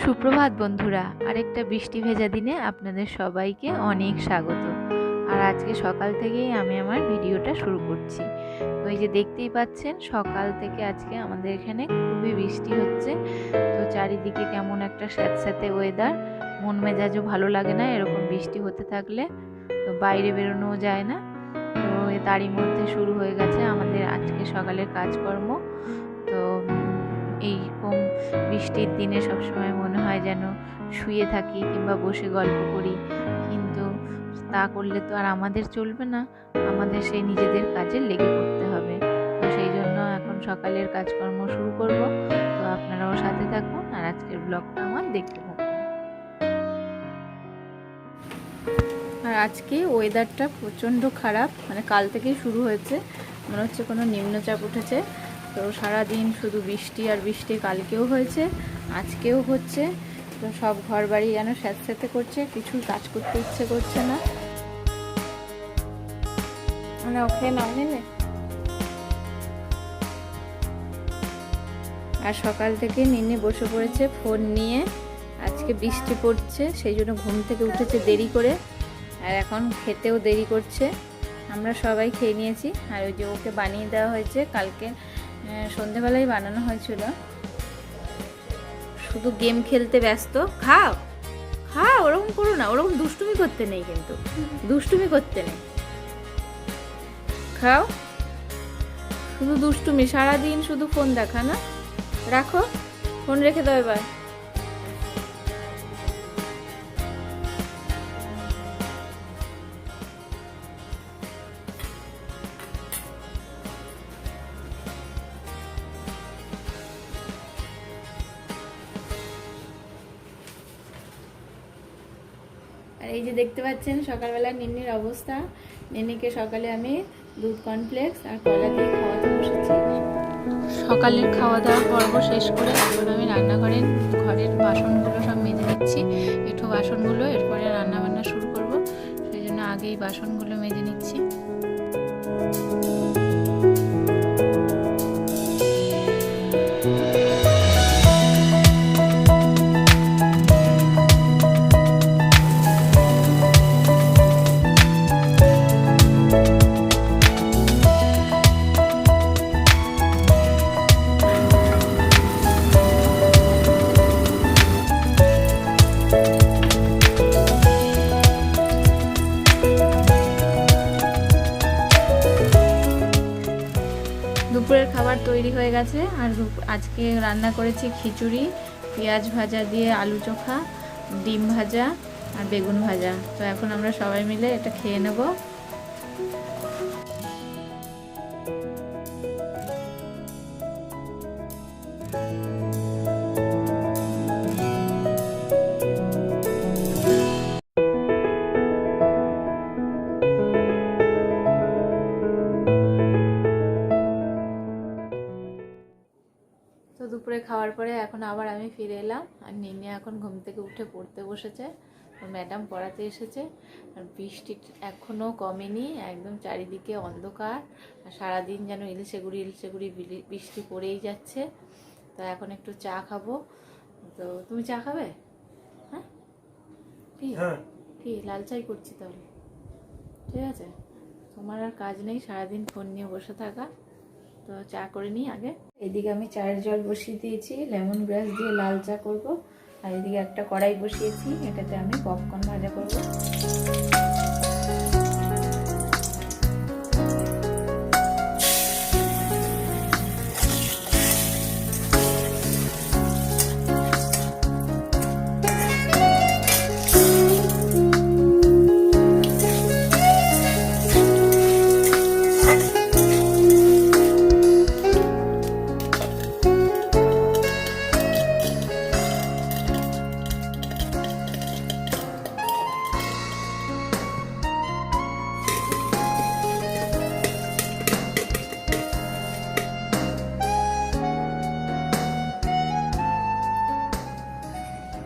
সুপ্রভাত বন্ধুরা, আরেকটা বৃষ্টি ভেজা দিনে আপনাদের সবাইকে অনেক স্বাগত। আর আজকে সকাল থেকেই আমি আমার ভিডিওটা শুরু করছি। ওই যে দেখতেই পাচ্ছেন, সকাল থেকে আজকে আমাদের এখানে খুবই বৃষ্টি হচ্ছে। তো চারিদিকে কেমন একটা স্যাঁতস্যাঁতে ওয়েদার, মন মেজাজও ভালো লাগে না এরকম বৃষ্টি হতে থাকলে। তো বাইরে বেরোনোও যায় না। তো তারই মধ্যে শুরু হয়ে গেছে আমাদের আজকে সকালের কাজকর্ম। তো এইরকম বৃষ্টির দিনে সবসময় মনে হয় যেন শুয়ে থাকি কিংবা বসে গল্প করি, কিন্তু তা করলে তো আর আমাদের চলবে না, আমাদের সেই নিজেদের কাজে লেগে পড়তে হবে। তো সেই জন্য এখন সকালের কাজকর্ম শুরু করব। তো আপনারাও সাথে থাকুন আর আজকের ব্লগটা আমার দেখতে থাকুন। আর আজকে ওয়েদারটা প্রচণ্ড খারাপ, মানে কাল থেকেই শুরু হয়েছে, মনে হচ্ছে কোনো নিম্নচাপ উঠেছে। তো সারাদিন শুধু বৃষ্টি আর বৃষ্টি, কালকেও হয়েছে, আজকেও হচ্ছে। তো সব ঘর বাড়ি যেন স্যাঁতস্যাঁতে করছে, কিছু কাজ করতে ইচ্ছে করছে না। মানে ওকে নাও নেবে। আর সকাল থেকে নিনে বসে পড়েছে ফোন নিয়ে। আজকে বৃষ্টি পড়ছে, সেই জন্য ঘুম থেকে উঠেছে দেরি করে, আর এখন খেতেও দেরি করছে। আমরা সবাই খেয়ে নিয়েছি, আর ওই যে ওকে বানিয়ে দেওয়া হয়েছে, কালকে সন্ধেবেলায় বানানো হয়েছিল। শুধু গেম খেলতে ব্যস্ত। খাও খাও, ওরকম করো না, ওরকম দুষ্টুমি করতে নেই, কিন্তু দুষ্টুমি করতে নেই। খাও, শুধু দুষ্টুমি, সারাদিন শুধু ফোন দেখা না। রাখো, ফোন রেখে দাও এবার। আর এই যে দেখতে পাচ্ছেন সকালবেলা নিন্নির অবস্থা। নিন্নিকে সকালে আমি দুধ কর্নফ্লেক্স আর কলা দিয়ে খাওয়াতে বসেছি। সকালের খাওয়া দাওয়া পর্ব শেষ করে এখন আমি ঘরের বাসনগুলো সব মেজে নিচ্ছি, একটু বাসনগুলো, এরপরে রান্না বান্না শুরু করব। সেই জন্য আগেই বাসনগুলো মেজে নিচ্ছি। দুপুরের খাবার তৈরি হয়ে গেছে। আর আজকে রান্না করেছি খিচুড়ি, পেঁয়াজ ভাজা দিয়ে আলু চোখা, ডিম ভাজা আর বেগুন ভাজা। তো এখন আমরা সবাই মিলে এটা খেয়ে নেব। তো দুপুরে খাওয়ার পরে এখন আবার আমি ফিরে এলাম, আর নিনি এখন ঘুম থেকে উঠে পড়তে বসেছে। ম্যাডাম পড়াতে এসেছে। আর বৃষ্টি এখনও কমেনি, একদম চারিদিকে অন্ধকার, আর সারাদিন যেন ইলশে গুড়ি বৃষ্টি পড়েই যাচ্ছে। তো এখন একটু চা খাবো। তো তুমি চা খাবে? হ্যাঁ, ঠিক লাল চাই করছি তাহলে, ঠিক আছে। তোমার আর কাজ নেই, সারাদিন ফোন নিয়ে বসে থাকা। তো চা করে নিই আগে। এদিকে আমি চায়ের জল বসিয়ে দিয়েছি, লেমন গ্রাস দিয়ে লাল চা করব। আর এদিকে একটা কড়াই বসিয়েছি, এটাতে আমি পপকর্ন ভাজা করব।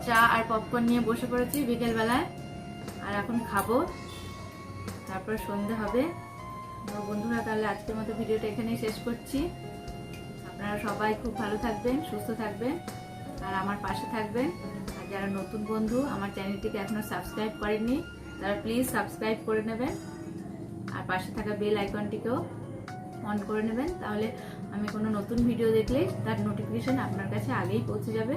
চা আর পপকর্ন নিয়ে বসে পড়েছি বিকেলবেলায়, আর এখন খাবো, তারপর সন্ধে হবে। বন্ধুরা, তাহলে আজকের মতো ভিডিওটা এখানেই শেষ করছি। আপনারা সবাই খুব ভালো থাকবেন, সুস্থ থাকবেন, আর আমার পাশে থাকবেন। যারা নতুন বন্ধু আমার চ্যানেলটিকে এখনও সাবস্ক্রাইব করেননি তারা প্লিজ সাবস্ক্রাইব করে নেবেন, আর পাশে থাকা বেল আইকনটিকেও অন করে নেবেন, তাহলে আমি কোনো নতুন ভিডিও দেখলে তার নোটিফিকেশন আপনার কাছে আগেই পৌঁছে যাবে।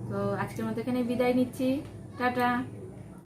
তো আজকের মতো এখানে বিদায় নিচ্ছি, টাটা।